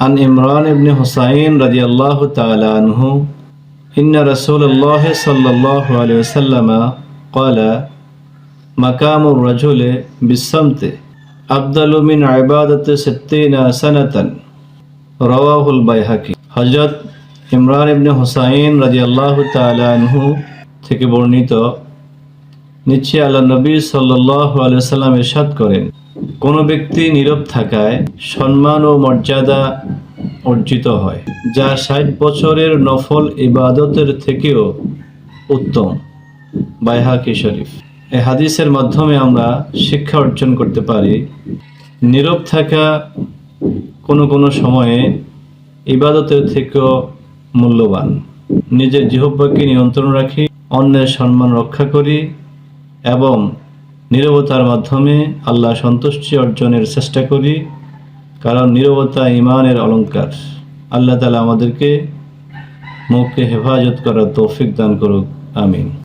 عن عمران بن حسين رضي الله تعالى عنه إن رسول الله صلى الله عليه وسلم قال مقام الرجل بالصمت أفضل من عبادة 60 سنة رواه البيهقي। হযরত ইমরান ইবনে হুসাইন রাদিয়াল্লাহু তাআলা আনহু থেকে বর্ণিত, নিশ্চয়ই আল্লাহ নবী সাল্লাল্লাহু আলাইহি ওয়াসাল্লাম ইরশাদ করেন, কোন ব্যক্তি নীরব থাকায় সম্মান ও মর্যাদা অর্জিত হয়, যা ৬০ বছরের নফল ইবাদতের থেকেও উত্তম। বাইহাকি শরীফ। এই হাদিসের মাধ্যমে আমরা শিক্ষা অর্জন করতে পারি, নীরব থাকা কোনো সময়ে ইবাদতের থেকেও মূল্যবান। নিজের জিহ্বাকে নিয়ন্ত্রণ রাখি, অন্যের সম্মান রক্ষা করি এবং নীরবতার মাধ্যমে আল্লাহ সন্তুষ্টি অর্জনের চেষ্টা করি, কারণ নীরবতা ঈমানের অলংকার। আল্লাহ তাআলা আমাদেরকে মুখকে হেফাজত করার তৌফিক দান করুক। আমিন।